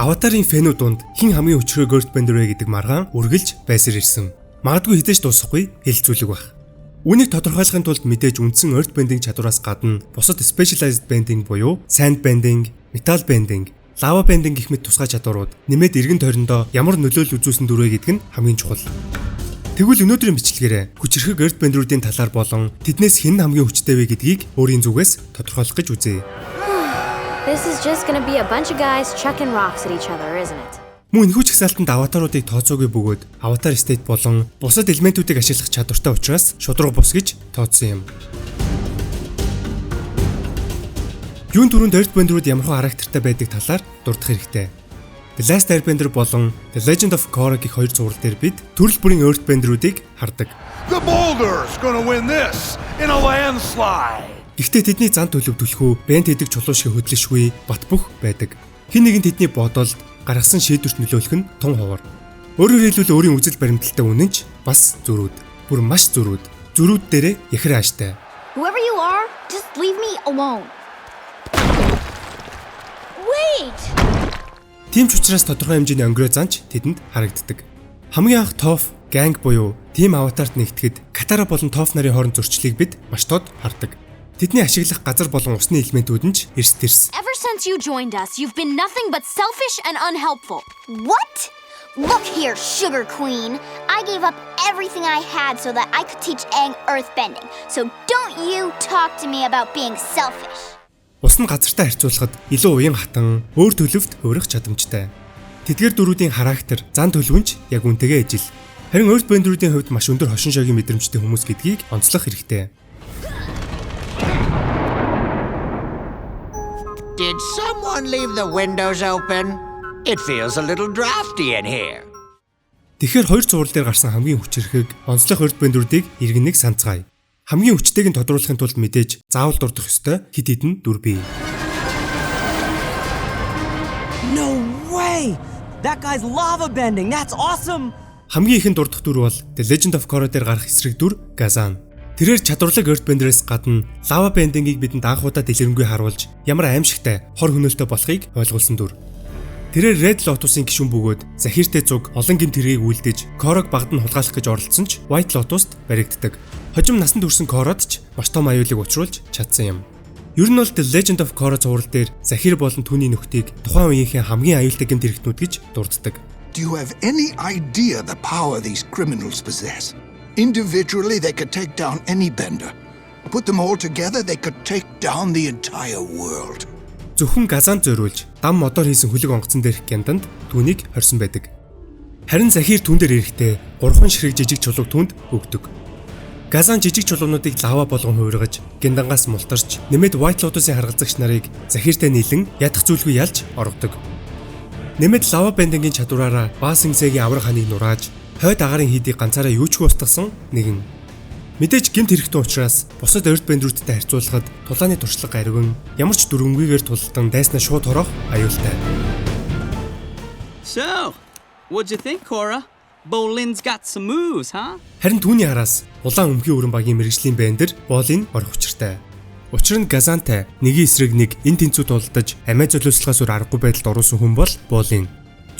Аватарын фэнүү дунд хэн хамгийн өчрөө Earthbender вэ гэдэг маргаан үргэлж байсаар ирсэн. Магадгүй хизээж дуусахгүй хэлэлцүүлэг байх. Үүнийг тодорхойлохын тулд мэдээж үндсэн Earthbending чадвараас гадна бусад specialized bending буюу sand bending, metal bending, lava bending гэх мэт тусгай чадварууд нэмээд эргэн тойрондоо ямар нөлөөлөл үзүүлсэн дүрвэ гэдэг нь хамгийн чухал. Тэгвэл өнөөдрийн бичлэгээрээ хүчирхэг Earthbender-уудын талаар болон тэднээс хэн хамгийн хүчтэй вэ гэдгийг өөрийн зүгээс тодорхойлох гэж үзье. This is just gonna be a bunch of guys chucking rocks at each other, isn't it? Мөн энэхүү чагсаалтанд аватаруудыг тооцоогүй бөгөөд аватар state болон бусад элементүүдийг ашиглах чадвартай учраас шудраг бус гэж тооцсон юм. Юун түрүүнд Earthbender-ууд ямархуу характертай байдаг талаар дурдах хэрэгтэй. The Last Airbender болон The Legend of Korra гэх хоёр зураг дээр бид төрөл бүрийн Earthbender-уудыг хардаг. The Boulder's gonna win this in a landslide. Гэхдээ тэдний зан төлөв түлхүү бент хэдэг чулуу шиг хөдлөшгүй бат бөх байдаг. Хэн нэгэн тэдний бодолд гаргасан шийдвэрт нөлөөлөх нь тун ховор. Өөрөөр хэлбэл өөрийн үзэл баримталтай үнэнч бас зөрүүд. Бүр маш зөрүүд. Зөрүүд дээрээ яхэр ааштай. Whoever you are, just leave me alone. Wait! Тийм ч учраас тодорхой хэмжээний өнгөрөө занч тэдэнд харагддаг. Хамгийн анх Toph gang буюу тим аватарт нэгтгэхэд Katara болон Toph нарын хооронд зөрчлийг бид маш тод хардаг. Тэдний ашиглах газар болон усны элементүүд нь ч эрс тэрс. Ever since you joined us, you've been nothing but selfish and unhelpful. What? Look here, Sugar Queen. I gave up everything I had so that I could teach Aang earthbending. So don't you talk to me about being selfish. Ус нь газартай харьцуулахад илүү уян хатан, өөр төлөвт өөрөх чадамжтай. Тэдгээр дөрүүдийн характер, зан төлөвнч яг үнтэйгээ ижил. Харин Earthbender-уудын хувьд маш өндөр хошин шогийн мэдрэмжтэй хүмүүс гэдгийг онцлох хэрэгтэй. Did someone leave the windows open? It feels a little drafty in here. Тэгэхээр хоёр зураг дээр гарсан хамгийн хүчирхэг онцлог Earthbender-уудыг иргэн нэг санацгаая. Хамгийн хүчтэйг нь тодруулахын тулд мэдээж заавал дурдах ёстой хэд хэдэн дүр бий. No way! That guy's lava bending. That's awesome. Хамгийн ихэнд дурдах дүр бол The Legend of Korra дээр гарах эсрэг дүр Gazan. Тэрээр чадварлаг Earthbender-ээс гадна lava bending-ийг бидэнд анх удаа дэлгэрэнгүй харуулж ямар аимшигтай хор хөнөөлтөй болохыг ойлгуулсан дүр. Тэрээр Red Lotus-ын гишүүн бөгөөд Захиртэй цуг олон гэмт хэргийг үлдээж Korra-г багад нь хулгайлах гэж оролцсон ч White Lotus-д баригддаг. Хожим насанд хүрсэн Korra-д ч маш том аюулыг учруулж чадсан юм. Ер нь бол The Legend of Korra зураг дээр Захир болон түүний нөхдийг тухайн үеийнхээ хамгийн аюултай гэмт хэрэгтнүүд гэж дурддаг. Do you have any idea the power these criminals possess? Individually, they could take down any bender. Put them all together, they could take down the entire world. Зөвхөн Gazan зориулж дам модоор хийсэн хүлэг онгоцон дээрх гянтанд түүнийг хорьсон байдаг. Харин Захир түн дээр ирэхдээ 3 ширхэг жижиг чулууг түнд өгдөг. Gazan жижиг чулуунуудыг лава болгон хувиргаж, гиндангаас мултарч, нэмээд White Lotus-ын харгалзагч нарыг Захиртай нийлэн ядах зүйлгүй ялж орогдог. Нэмээд lava bending-ийн чадвараараа Ba Sing Se-гийн авраг ханыг нурааж, хойд агарын хийдийг ганцаараа юучгүй устгасан нэгэн. Мэдээж гэмт хэрэгтэн учраас бусад Earthbender-уудтай харьцуулахад тулааны туршлага аривэн, ямар ч дөрөнгөгээр тултан дайснаа шууд хорох аюултай. So, what'd you think, Korra? Bolin's got some moves, huh? Харин түүний араас улаан өмгийн өрөн багийн мэрэгжлийн бендер Bolin орох учиртай. Учир нь Gazanтай нэгийн эсрэг нэг эн тэнцүү тулдаж амиа золиослохоос өөр аргагүй байдалд оруулсан хүн бол Bolin.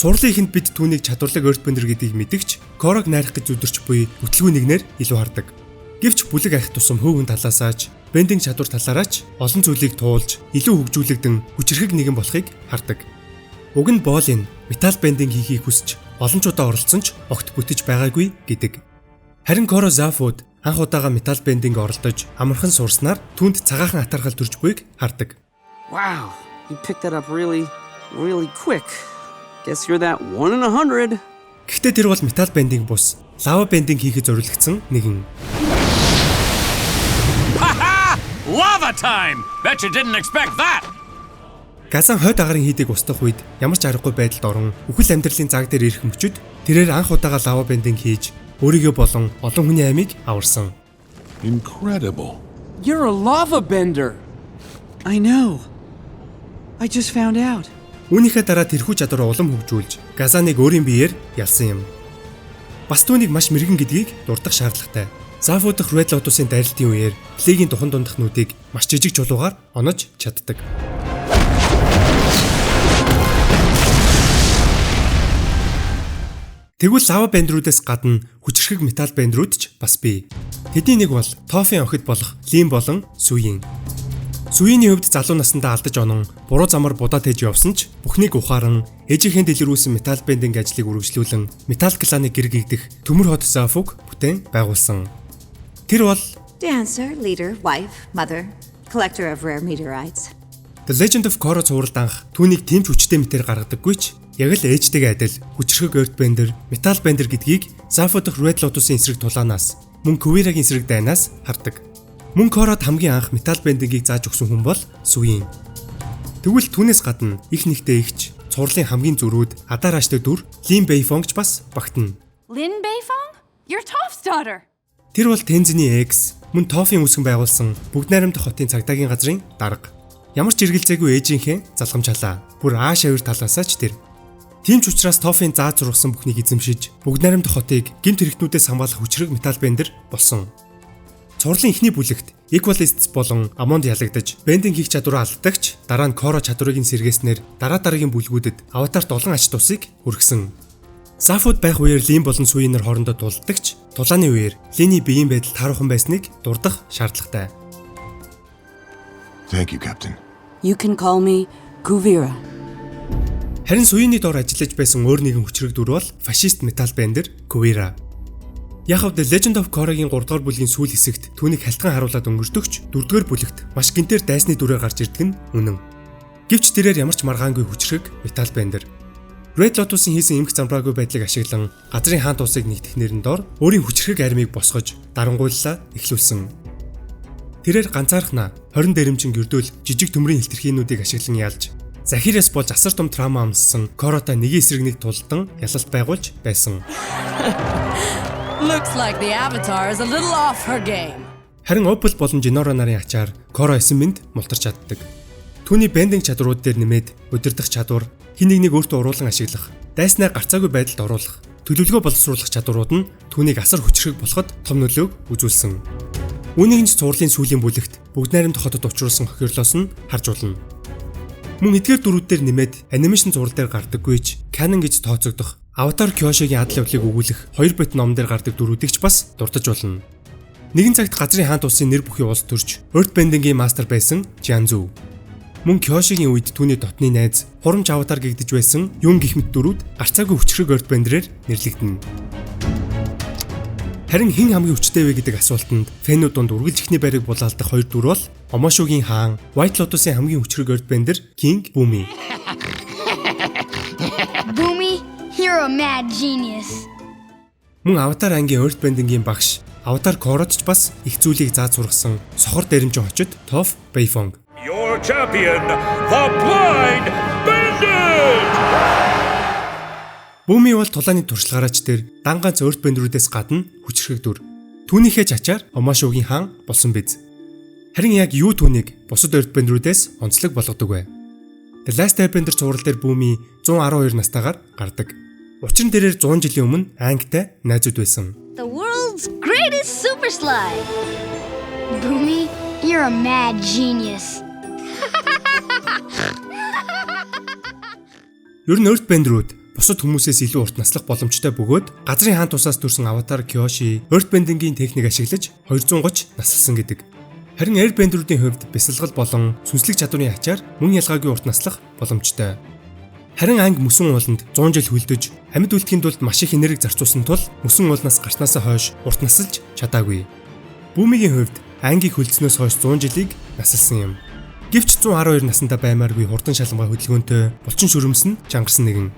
Цуурлын ихэнд бид түүнийг чадварлаг Earthbender гэдгийг мэдэгч Korra-г найрах гэж зүдэрч буй бүтлгүй нэгнэр илүү хардаг. Гэвч бүлэг ахих тусам хөөгн талаасаач, бендинг чадвар талаараач олон зүйлийг туулж илүү хөгжүүлэгдэн хүчирхэг нэгэн болохыг хардаг. Уг нь Bolin метал бендинг хийхийг хүсч олончуудаа оролцсон ч огт бүтэж байгаагүй гэдэг. Харин Korra Zaphod анх удаага метал бендинг оролдож амархан сурснаар түүнд цагаахан атархал төрж буйг хардаг. Wow, you picked that up really quick. Guess you're that 1 in 100. Гэхдээ тэр бол метал бендинг бус лава бендинг хийхэд зориулагдсан нэгэн. Lava time! Bet you didn't expect that! Gazan хойд агарын хийдийг устгах үед ямар ч аргагүй байдалд орон үхэл амьдралын цаг дээр ирэх мөчөд тэрээр анх удаага лава бендинг хийж өөрийгөө болон олон хүний амийг аварсан. Incredible. You're a lava bender. I know. I just found out. Үүнийхээ дараа тэрхүү чадвараа улам хөгжүүлж Gazan-ыг өөрийн биеэр ялсан юм. Бас түүнийг маш мэрэгэн гэдгийг дурдах шаардлагатай. Zaphod дахь Red Lotus-ын дайралтын үеэр Plague-ийн духан дундахнуудыг маш жижиг чулуугаар онож чаддаг. Тэгвэл лава бендрүүдээс гадна хүчрхэг металл бендрүүд ч бас бий. Тэдний нэг бол Тофийн охид болох Лин болон Суйин. Суйиний хувьд залуу наснда алдаж онон буруу замаар будаад хийж явсан ч бүхнийг ухааран ээжийнхээ дэлгэрүүлсэн металл бендинг ажлыг үргэлжлүүлэн металл кланы гэр гэгдэх төмөр хот Зафуг бүтээн байгуулсан. Тэр бол Dancer, leader, wife, mother, collector of rare meteorites. The Legend of Korra цувралд анх түүнийг тэмч хүчтэй мэтээр гаргадаггүй ч яг л ээжтэйгээ адил хүчрхэг Earthbender, металл бендер гэдгийг Зафу дахь Red Lotus-ын эсрэг тулаанаас мөн Кувирагийн эсрэг дайнаас хардаг. Мөн Коррад хамгийн анх металл бендингийг зааж өгсөн хүн бол Суйин. Тэгвэл түүнээс гадна их нэгтэй игч, цувралын хамгийн зүрүүд адаар ааштай дүр Лин Бэйфонг ч бас багтана. Lin Beifong? You're Toph's daughter. Тэр бол Тензиний экс, мөн Тофийн үүсгэн байгуулсан Бүгд найрамдах хотын цагдаагийн газрын дарга. Ямар ч эргэлзээгүй ээжийнхээ залгамжлаа. Бүр ааш авир талаасаа ч тэр. Тийм ч учраас Тофийн зааж зургасан бүхнийг эзэмшиж Бүгд найрамдах хотыг гэмт хэрэгтнүүдээс хамгаалах хүчрэг металл бендер болсон. Цувралын эхний бүлэгт Equalists болон Amond ялагдаж бендинг хийх чадвараа алддагч дараа нь Korra чадварыг нь сэргээснээр дараагийн бүлгүүдэд аватарт олон ач тусыг хүргэсэн. Зафуд байх үеэр Лин болон Суйинер хоорондоо тулдагч тулааны үеэр Линий биеийн байдал тааруухан байсныг дурдах шаардлагатай. Thank you, Captain. You can call me Kuvira. Харин Суйины доор ажиллаж байсан өөр нэгэн хүчрэг дүр бол фашист металл бендер Kuvira. Яг The Legend of Korra-гийн 3 дугаар бүлгийн сүүл хэсэгт түүнийг халтхан харуулад өнгөрдөгч 4 дугаар бүлэгт маш гинтээр дайсны дүрээр гарч ирдэг нь үнэн. Гэвч тэрээр ямар ч маргаангүй хүчрэг металл бендер. Red Lotus-ын хийсэн эмх замбраагүй байдлыг ашиглан газрын хаант усыг нэгтгэхнэрэн дор өөрийн хүчрэг армийг босгож дарангуйллаа эхлүүлсэн. Тэрээр ганцаархнаа 20 дэрэмжин гэрдүүл жижиг төмрийн хилтерхиинүүдийг ашиглан ялж Захираас болж асар том трама амссан Korra-та нэг эсрэг нэг тулдан ялалт байгуулж байсан. Looks like the Avatar is a little off her game. Харин Opal болон Jinora нарын ачаар Korra эсэмэнд мултарч чаддаг. Түүний бендинг чадрууд дээр нэмээд удирдах чадвар, хин нэг өөртөө уруулан ашиглах, дайснаа гарцаагүй байдалд оруулах, төлөвлөгөө боловсруулах чадварууд нь түүнийг асар хүчрэг болоход том нөлөөг үзүүлсэн. Үүнийг ч цувралын сүүлийн бүлэгт Бүгд найрамдах хотод учруулсан хохирлоос нь харж болно. Мөн эдгээр дүрүүдээр нэмээд анимашн зураг дээр гардаггүй ч canon гэж тооцогдох Avatar Kyoshi-гийн адал явдлыг өгүүлэх 2 бит ном дээр гардаг дүрүүдийг ч бас дурдж болно. Нэгэн цагт газрын хаант улсын нэр бүхий улс төрж Earthbending-ийн мастер байсан Jianzhu. Мөн Kyoshi-гийн үед түүний дотны найз хурамч Avatar гэгдэж байсан Юн гэх мэт дүрүүд гарцаагүй хүчрэг Earthbender-ээр нэрлэгдэнэ. Харин хэн хамгийн хүчтэй вэ гэдэг асуултанд фэнүүд донд үргэлж ихний байрыг булаалдах 2 дүр бол Omoshu-гийн хаан, White Lotus-ийн хамгийн хүчрэг Earthbender King Bumi. Boomy, you're a mad genius. Мөн Avatar ангийн Earthbending-ийн багш Avatar Korra-д ч бас их зүйлийг зааж сургасан сохор дэрэмжин очид Toph Beifong. Your champion, the Blind Bandit! Bumi бол тулааны туршлагаараач тэр дан ганц Earthbender-үүдээс гадна хүчрхэг дүр. Түүнийхээ чачаар Omoshu-гийн хаан болсон биз. Харин яг юу түүнийг бусад Earthbender-үүдээс онцлог болгодог вэ? The Last Airbender цуврал дээр Bumi 112 настайгаар гардаг. Учир нь тэрээр 100 жилийн өмнө Аангтай найзууд байсан. The world's greatest super slide. Boomy, you're a mad genius. Ер нь Earthbender-үүд бусад хүмүүсээс илүү урт наслах боломжтой бөгөөд газрын хаант усаас төрсэн Avatar Kyoshi Earthbending-ийн техник ашиглаж 230 наслсан гэдэг. Харин Airbender-үүдийн хувьд бясалгал болон сүнслэг чадварын ачаар мөн ялгаагүй урт наслах боломжтой. Харин анги мөсөн ууланд 100 жил хөлдөж амьд үлдэхийн тулд маш их энерги зарцуулсан тул мөсөн уулнаас гарснасаа хойш урт насалж чадаагүй. Bumi-гийн хувьд ангийг хөлдснөөс хойш 100 жилийг насалсан юм. Гэвч 112 наснда баймааргүй хурдан шалмгай хөдөлгөөнтэй булчин шүрмс нь чангарсан нэгэн.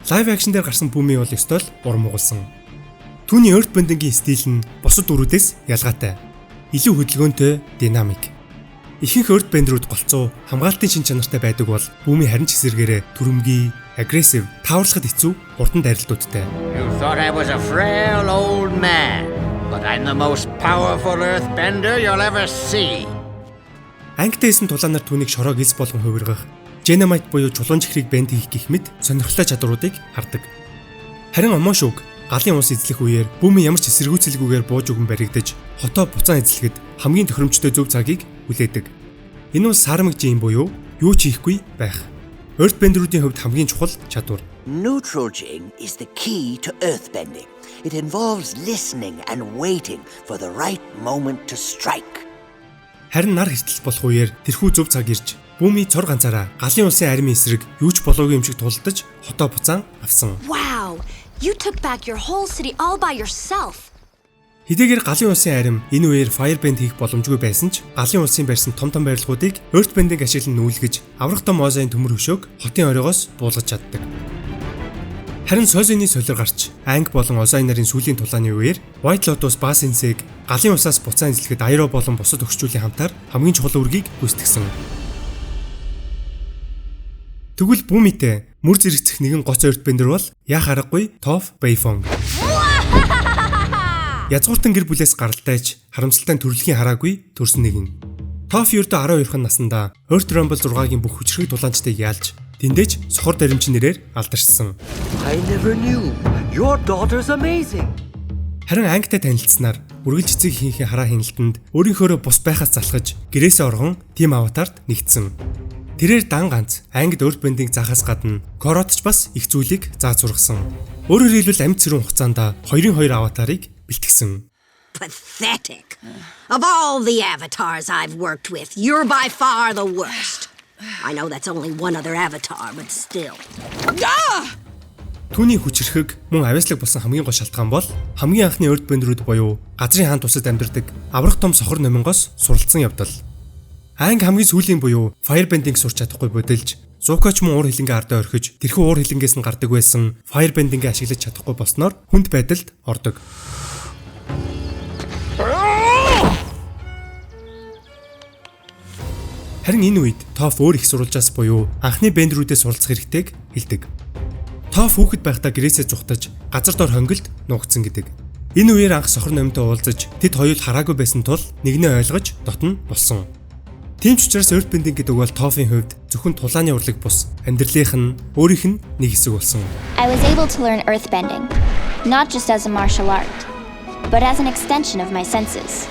Live action дээр гарсан Bumi бол ёстой л урам угалсан. Түүний Earthbending-ийн стил нь бусад дүрүүдээс ялгаатай. Илүү хөдөлгөөнтэй, динамик. Ихэнх Earthbender-үүд голцоо хамгаалтын шин чанартай байдаг бол Bumi харин ч эсэргээрээ түрэмгий, aggressive, тааварлахад хэцүү хурдан дайралтуудтай. You thought I was a frail old man, but I'm the most powerful Earthbender you'll ever see. Ангитэйсэн тулаанаар түүнийг шороог эс болгон хувиргах, Genomite буюу чулуун чихрийг бэнд хийх гэх мэт сонирхолтой чадруудыг хардаг. Харин Omoshu-г галын ус эзлэх үеэр Bumi ямар ч эсэргүүцэлгүйгээр бууж өгөн баригдаж хотоо буцаан эзлэхэд хамгийн тохиромжтой зөв цагийг хүлээдэг. Энэ бол сармагжийн буюу юу ч хийхгүй байх. Earthbender-уудын хувьд хамгийн чухал чадвар. Neutralging is the key to earthbending. It involves listening and waiting for the right moment to strike. Харин нар хэртэл болох үеэр тэрхүү зөв цаг ирж Бүүми цор ганцаараа галын улсын армийн эсрэг юу ч болоогүй юм шиг тулдаж хотоо буцаан авсан. Wow, you took back your whole city all by yourself. Хэдийгээр галын улсын арим энэ үеэр firebend хийх боломжгүй байсан ч галын улсын барьсан том барилгуудыг earthbending ашиглан нүүлгэж аврах том озайн төмөр хөшөөг хотын оройгоос буулгаж чаддаг. Харин сойзны солиор гарч анги болон озайн нарын сүлийн тулааны үеэр White Lotus Basin-ыг галын усаас буцаан эзлэхэд Airo болон бусад өгчүүлийн хамтаар хамгийн чухал үргийг гүйцэтгсэн. Тэгвэл Бүүмитэй мөр зэрэгцэх нэгэн гоц earthbender бол яах аргагүй Toph Beifong. Язгууртан гэр бүлээс гаралтайч харамсалтай төрөлхийн хараагүй төрсөн нэгэн. Toph ердөө 12 наснда Earth Rumble 6-гийн бүх хүчрхэг дулаанчдыг яалж тэндэж сохор даримчин нэрээр алдаршсан. I never knew. Your daughter's amazing. Харин ангитай танилцсанаар үргэлж эцэг хийхээ хараа хяналтанд өөрийнхөө бус байхаас залхаж гэрээсээ оргон тим аватарт нэгдсэн. Тэрээр дан ганц ангид earthbending заахаас гадна Korot ч бас их зүйлийг зааж сургасан. Өөрөөр хэлбэл амьд цэрүүн хугацаанд 2-2 аватарыг бэлтгэсэн. Pathetic. Of all the avatars I've worked with, you're by far the worst. I know that's only one other avatar, but still. Түүний хүчрхэг мөн авяаслаг болсон хамгийн гол шалтгаан бол хамгийн анхны earthbender-үүд буюу газрын хаан тусад амьдардаг аврах том сохор номингоос суралцсан явдал. Анги хамгийн сүүлийн буюу firebending сурч чадахгүй бодолж Zuko-ч мөн уур хилэнгээ ардаа орхиж тэрхүү уур хилэнгээс нь гардаг байсан firebending-ийг ашиглаж чадахгүй болсноор хүнд байдалд ордог. Харин энэ үед Toph өөр их сурвалжаас буюу анхны бендерүүдээс суралцах хэрэгтэйг хэлдэг. Toph хүүхэд байхдаа гэрээсээ зүхтаж газар дор хонгилд нуугдсан гэдэг. Энэ үеэр анх сохор номтой уулзаж тэд хоёул хараагүй байсан тул нэгнээ ойлгож дотно болсон. Тийм ч учраас earthbending гэдэг бол Toph-ийн хувьд зөвхөн тулааны урлаг бус амьдралынх нь өөрийнх нь нэг хэсэг болсон. I was able to learn earthbending, not just as a martial art, but as an extension of my senses.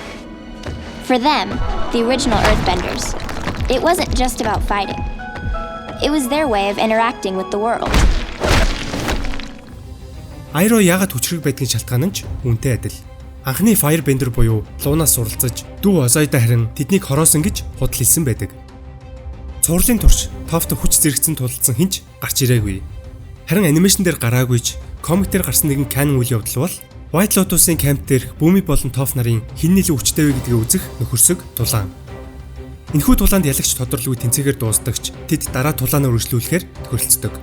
For them, the original earthbenders, it wasn't just about fighting. It was their way of interacting with the world. Airo яагаад хүчрэг байдгийн шалтгаан нь ч үүнтэй адил. Анхны firebender буюу луунаас суралцаж дүү Озайда харин тэднийг хороосон гэж худал хэлсэн байдаг. Цуурлын турш Toph-т хүч зэрэгцэн тулалдсан хинч гарч ирээгүй. Харин анимашн дээр гараагүй ч комик дээр гарсан нэгэн canon үйл явдал бол White Lotus-ын камп дээрх Boomy болон Toph нарын хэн нэлээд хүчтэй вэ гэдгийг үзэх нөхөрсөг тулаан. Энэхүү тулаанд ялагч тодорлгүй тэнцээгээр дуустагч тэд дараа тулаанаа үргэлжлүүлэхээр тохиролцдог.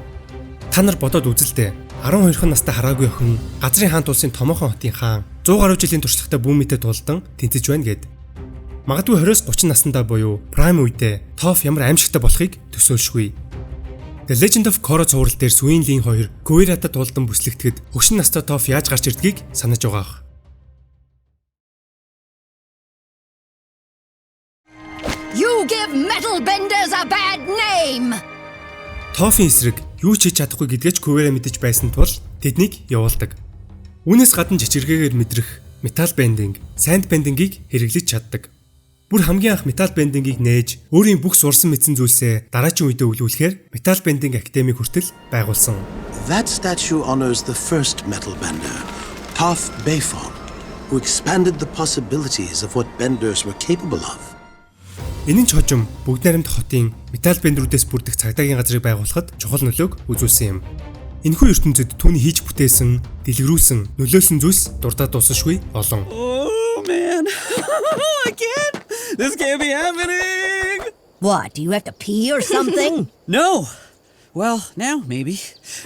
Та нар бодоод үзэлтэй 12 настай хараагүй охин газрын хаан тулсын томоохон хотын хаан 100 гаруй жилийн туршлагатай Boomy-тэй тулдан тэнцэж байна гэд. Магадгүй 20-30 наснда буюу prime үедээ Toph ямар аимшигтай болохыг төсөөлшгүй. The Legend of Korra цуврал дээр Swinleen 2 Kuwira-тай тулдан бүслэгдэхэд хөгшин настай Toph яаж гарч ирдгийг санаж байгаах. You give metal benders a bad name. Toph-ийн эсрэг юу ч хийж чадахгүй гэдгээч Kuwira мэдэж байсан тул тэднийг явуулдаг. Үүнээс гадна чичиргээгээр мэдрэх metal bending, sand bending-ийг хэрэглэж чаддаг. Бүр хамгийн анх metal bending-ийг нээж өөрийн бүх сурсан мэдсэн зүйлсээ дараагийн үедээ өвлүүлэхээр metal bending academy хүртэл байгуулсан. That statue honors the first metal bender, Toph Beifong, who expanded the possibilities of what benders were capable of. Энэ ч хожим бүгд найрамд хотын metal bender-үүдээс бүрдэх цагдаагийн газрыг байгуулахад чухал нөлөөг үзүүлсэн юм. Энэхүү ертөнцид түүний хийж бүтээсэн, дэлгэрүүлсэн, нөлөөлсөн зүйлс дурдаад дуусахгүй олон. Oh man. I can't. This can't be happening. What, do you have to pee or something? No. Well, now maybe.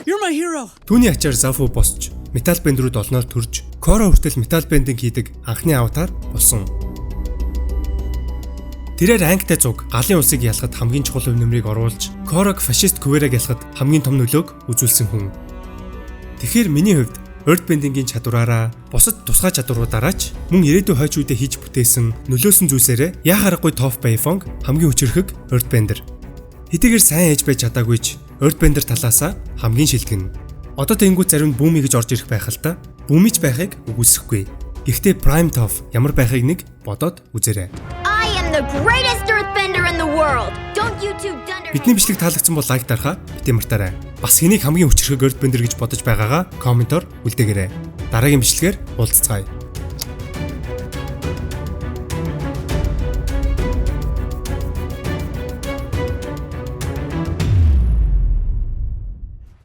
You're my hero. Түүний ачаар Zafu босч, metal bender-үүд олноор төрж, Korra хүртэл metal bending хийдэг анхны аватар болсон. Тэрээр ангитай зуг галын улсыг ялахад хамгийн чухал өв нэмрийг оруулж, Korra-г фашист Kuwira-г ялахад хамгийн том нөлөөг үзүүлсэн хүн. Тэгэхээр миний хувьд earthbending-ийн чадвараараа бусад тусгай чадваруудаараа ч мөн ирээдүйн хойч үедээ хийж бүтээсэн нөлөөсөн зүйлсээрээ яах аргагүй Toph Beifong хамгийн хүчирхэг earthbender. Хэдийгээр сайн ээж байж чадаагүй ч earthbender талаасаа хамгийн шилтгэн. Одоо тэнгуү зарим Boomy гэж орж ирэх байх л та. Boomy ч байхыг үгүйсэхгүй. Гэхдээ Prime Toph ямар байхыг нэг бодоод үзээрэй. I am the greatest earthbender in in the world. Don't you two dunder. Бидний бичлэг таалагдсан бол лайк дарахаа бити мартаарай. Бас хэнийг хамгийн хүчрхэг Earthbender гэж бодож байгаагаа комментоор үлдээгээрэй. Дараагийн бичлэгээр уулзцгаая.